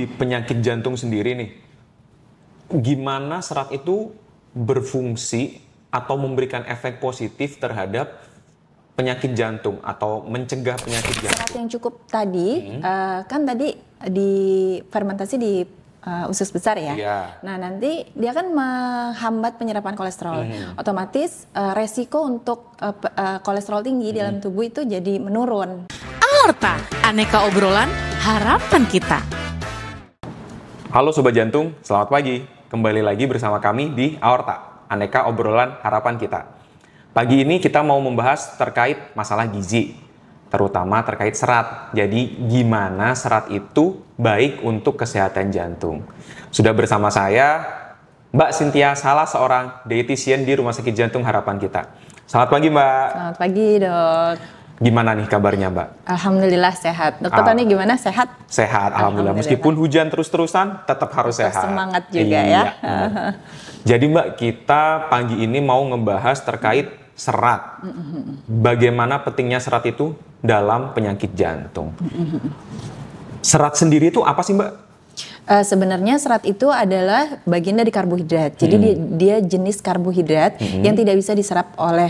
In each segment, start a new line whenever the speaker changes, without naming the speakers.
di penyakit jantung sendiri nih, gimana serat itu berfungsi atau memberikan efek positif terhadap penyakit jantung atau mencegah penyakit jantung?
Serat yang cukup tadi, kan tadi di fermentasi di usus besar ya.
Iya.
Nah nanti dia kan menghambat penyerapan kolesterol. Otomatis resiko untuk kolesterol tinggi dalam tubuh itu jadi menurun.
Aorta, aneka obrolan harapan kita.
Halo Sobat Jantung, selamat pagi. Kembali lagi bersama kami di Aorta, aneka obrolan harapan kita. Pagi ini kita mau membahas terkait masalah gizi, terutama terkait serat. Jadi gimana serat itu baik untuk kesehatan jantung. Sudah bersama saya Mbak Cynthia, salah seorang dietitian di Rumah Sakit Jantung Harapan Kita. Selamat pagi Mbak.
Selamat pagi dok.
Gimana nih kabarnya Mbak?
Alhamdulillah sehat. Dokter Tony gimana, sehat?
Sehat, Alhamdulillah. Meskipun hujan terus-terusan tetap harus sehat.
Semangat juga ya.
Jadi Mbak, kita pagi ini mau ngebahas terkait serat. Bagaimana pentingnya serat itu dalam penyakit jantung. Serat sendiri itu apa sih Mbak?
Sebenarnya serat itu adalah bagian dari karbohidrat. Jadi dia jenis karbohidrat yang tidak bisa diserap oleh,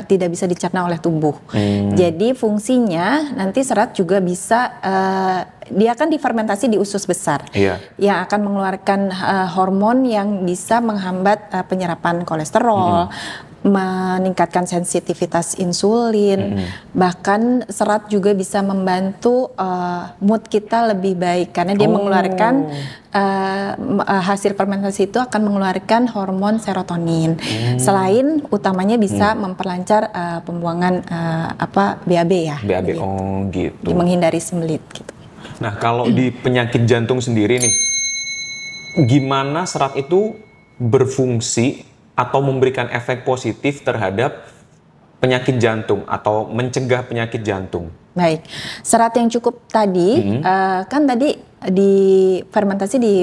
tidak bisa dicerna oleh tubuh. Jadi fungsinya nanti serat juga bisa, dia akan difermentasi di usus besar, yang akan mengeluarkan hormon yang bisa menghambat penyerapan kolesterol, meningkatkan sensitivitas insulin, bahkan serat juga bisa membantu mood kita lebih baik karena dia mengeluarkan hasil fermentasi itu akan mengeluarkan hormon serotonin. Selain utamanya bisa memperlancar pembuangan BAB ya.
BAB, oh gitu.
Menghindari sembelit gitu.
Nah kalau di penyakit jantung sendiri nih, gimana serat itu berfungsi atau memberikan efek positif terhadap penyakit jantung atau mencegah penyakit jantung?
Baik, serat yang cukup tadi, kan tadi di fermentasi di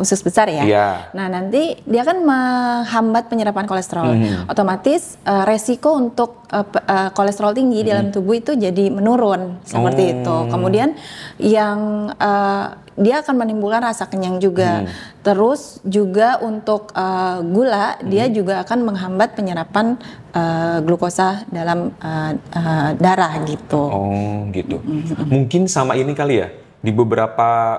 usus besar ya. Nah nanti dia kan menghambat penyerapan kolesterol. Otomatis resiko untuk kolesterol tinggi dalam tubuh itu jadi menurun seperti itu. Kemudian yang dia akan menimbulkan rasa kenyang juga. Terus juga untuk gula, dia juga akan menghambat penyerapan glukosa dalam darah gitu.
Oh gitu. Mungkin sama ini kali ya, di beberapa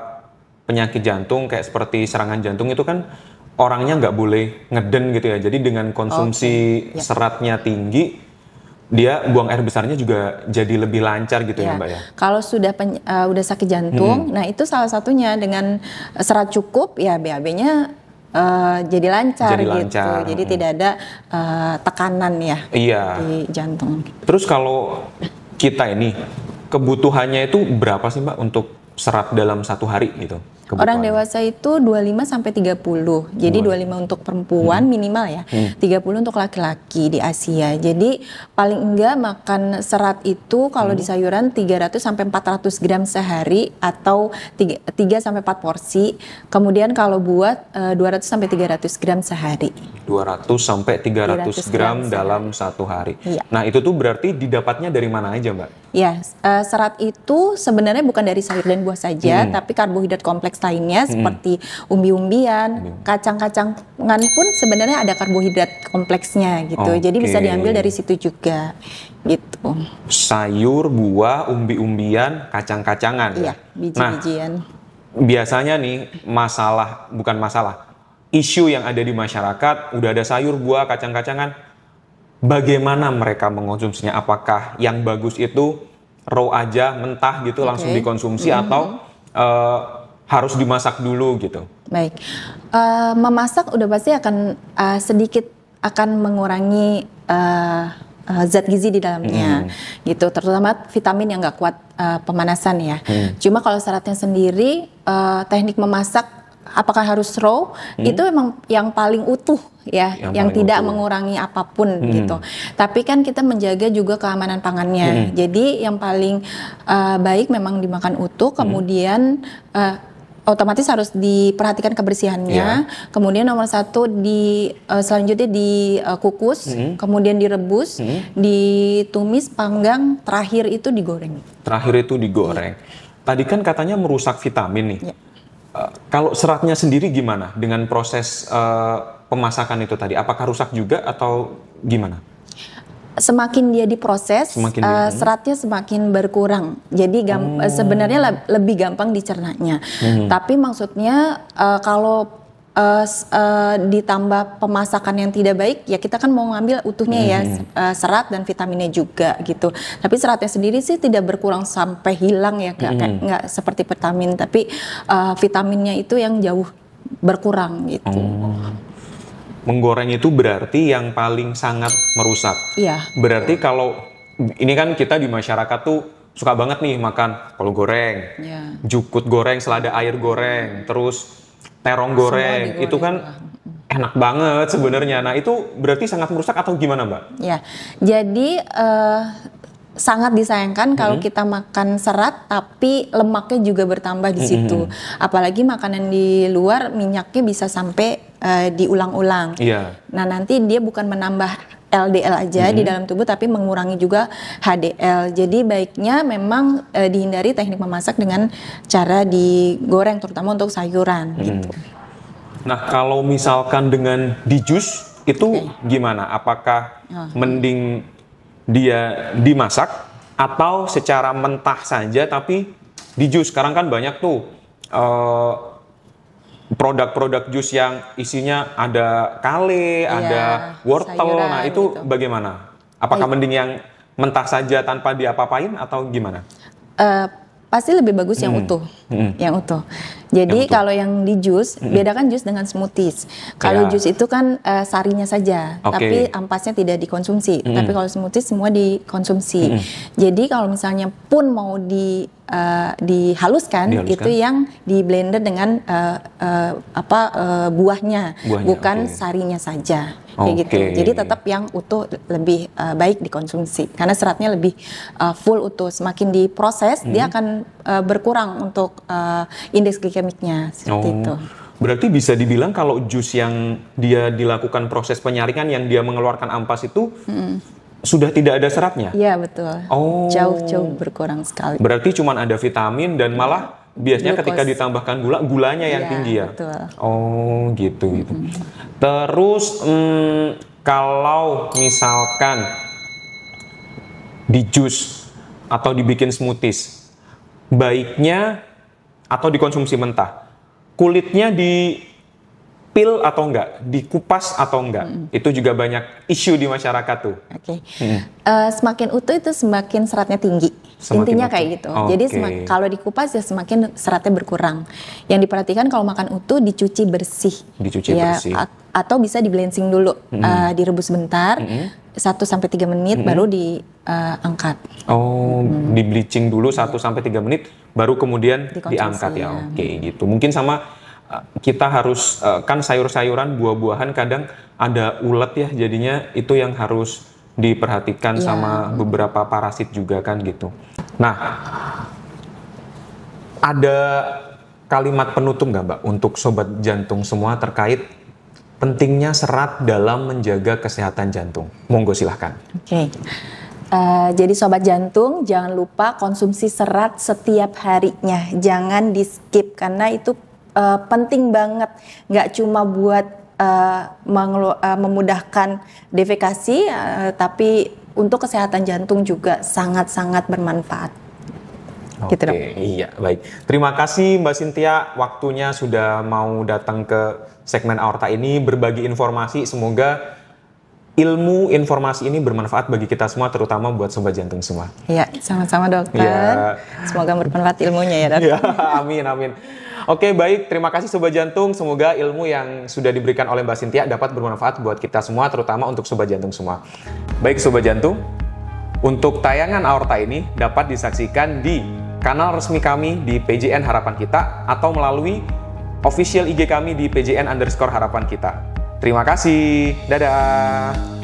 penyakit jantung kayak seperti serangan jantung itu kan orangnya nggak boleh ngeden gitu ya. Jadi dengan konsumsi seratnya tinggi, dia buang air besarnya juga jadi lebih lancar gitu ya Mbak ya.
Kalau sudah sakit jantung, nah itu salah satunya dengan serat cukup ya BAB-nya jadi lancar gitu. Jadi tidak ada tekanan ya di jantung.
Terus kalau kita ini kebutuhannya itu berapa sih Mbak untuk serat dalam satu hari gitu?
Orang dewasa itu 25 sampai 30. Jadi 25 untuk perempuan minimal ya. 30 untuk laki-laki di Asia. Jadi paling enggak makan serat itu kalau di sayuran 300 sampai 400 gram sehari atau 3 sampai 4 porsi. Kemudian kalau buah 200 sampai 300 gram sehari.
200 sampai 300 gram dalam satu hari. Nah, itu tuh berarti didapatnya dari mana aja, Mbak?
Ya, serat itu sebenarnya bukan dari sayur dan buah saja, tapi karbohidrat kompleks lainnya seperti umbi-umbian, kacang-kacangan pun sebenarnya ada karbohidrat kompleksnya gitu. Jadi bisa diambil dari situ juga gitu.
Sayur, buah, umbi-umbian, kacang-kacangan.
Iya, biji-bijian.
Nah, biasanya nih isu yang ada di masyarakat, udah ada sayur, buah, kacang-kacangan, bagaimana mereka mengonsumsinya? Apakah yang bagus itu raw aja, mentah gitu langsung dikonsumsi atau harus dimasak dulu gitu? Baik,
memasak udah pasti akan sedikit akan mengurangi zat gizi di dalamnya gitu, terutama vitamin yang nggak kuat pemanasan ya. Cuma kalau seratnya sendiri, teknik memasak apakah harus raw, itu memang yang paling utuh ya, yang tidak mengurangi apapun gitu. Tapi kan kita menjaga juga keamanan pangannya. Jadi yang paling baik memang dimakan utuh, kemudian otomatis harus diperhatikan kebersihannya. Kemudian nomor satu selanjutnya dikukus, kemudian direbus, ditumis, panggang, terakhir itu digoreng.
Terakhir itu digoreng. Tadi kan katanya merusak vitamin nih. Kalau seratnya sendiri gimana dengan proses pemasakan itu tadi? Apakah rusak juga atau gimana?
Semakin dia diproses, seratnya semakin berkurang. Jadi sebenarnya lebih gampang dicernanya. Tapi maksudnya kalau ditambah pemasakan yang tidak baik, ya kita kan mau ngambil utuhnya ya, serat dan vitaminnya juga gitu. Tapi seratnya sendiri sih tidak berkurang sampai hilang ya, nggak seperti vitamin. Tapi vitaminnya itu yang jauh berkurang gitu.
Menggoreng itu berarti yang paling sangat merusak.
Iya.
Berarti kalau ini kan kita di masyarakat tuh suka banget nih makan kol goreng, jukut goreng, selada air goreng, terus terong goreng. Itu kan enak banget sebenarnya. Nah itu berarti sangat merusak atau gimana, Mbak? Ya,
jadi sangat disayangkan kalau kita makan serat tapi lemaknya juga bertambah di situ. Apalagi makanan di luar minyaknya bisa sampai diulang-ulang. Nah nanti dia bukan menambah LDL aja di dalam tubuh tapi mengurangi juga HDL. Jadi baiknya memang dihindari teknik memasak dengan cara digoreng terutama untuk sayuran gitu.
Nah kalau misalkan dengan di jus itu gimana? Apakah mending dia dimasak atau secara mentah saja tapi di jus? Sekarang kan banyak tuh produk-produk jus yang isinya ada kale, ada wortel. Nah itu gitu. Bagaimana? Apakah mending yang mentah saja tanpa diapa-apain atau gimana?
Pasti lebih bagus yang utuh, yang utuh. Jadi kalau yang di jus, bedakan jus dengan smoothies. Kalau jus itu kan sarinya saja, tapi ampasnya tidak dikonsumsi. Tapi kalau smoothies semua dikonsumsi. Jadi kalau misalnya pun mau dihaluskan, itu yang di blender dengan buahnya, bukan sarinya saja. Kayak gitu. Jadi tetap yang utuh lebih baik dikonsumsi karena seratnya lebih full utuh. Semakin diproses dia akan berkurang untuk indeks glikemiknya seperti itu.
Berarti bisa dibilang kalau jus yang dia dilakukan proses penyaringan yang dia mengeluarkan ampas itu sudah tidak ada seratnya?
Iya betul. Jauh-jauh berkurang sekali.
Berarti cuma ada vitamin dan malah biasanya ketika ditambahkan gulanya yang tinggi ya?
Betul.
Oh gitu. Terus kalau misalkan di jus atau dibikin smoothies, baiknya atau dikonsumsi mentah, kulitnya di peel atau enggak, dikupas atau enggak, itu juga banyak isu di masyarakat tuh.
Semakin utuh itu semakin seratnya tinggi. Intinya kayak gitu. Jadi kalau dikupas ya semakin seratnya berkurang. Yang diperhatikan kalau makan utuh dicuci bersih. Bersih. Atau bisa di blensing dulu, direbus bentar, 1-3 menit baru diangkat.
Di bleaching dulu 1-3 menit baru kemudian diangkat ya. Gitu. Mungkin sama kita harus kan sayur-sayuran, buah-buahan kadang ada ulet ya, jadinya itu yang harus diperhatikan sama beberapa parasit juga kan gitu. Nah, ada kalimat penutup nggak Mbak untuk Sobat Jantung semua terkait pentingnya serat dalam menjaga kesehatan jantung? Monggo silahkan.
Jadi Sobat Jantung jangan lupa konsumsi serat setiap harinya, jangan di skip karena itu penting banget, nggak cuma buat memudahkan defekasi, tapi untuk kesehatan jantung juga sangat-sangat bermanfaat. Gitu dong.
Iya, baik. Terima kasih Mbak Cynthia, waktunya sudah mau datang ke segmen Aorta ini, berbagi informasi. Semoga ilmu informasi ini bermanfaat bagi kita semua, terutama buat Sobat Jantung semua.
Iya, sama-sama dokter. Semoga bermanfaat ilmunya ya dokter.
Amin. Oke, baik. Terima kasih Sobat Jantung. Semoga ilmu yang sudah diberikan oleh Mbak Cynthia dapat bermanfaat buat kita semua, terutama untuk Sobat Jantung semua. Baik Sobat Jantung, untuk tayangan Aorta ini dapat disaksikan di kanal resmi kami di PJN Harapan Kita atau melalui official IG kami di PJN_Harapan Kita. Terima kasih. Dadah.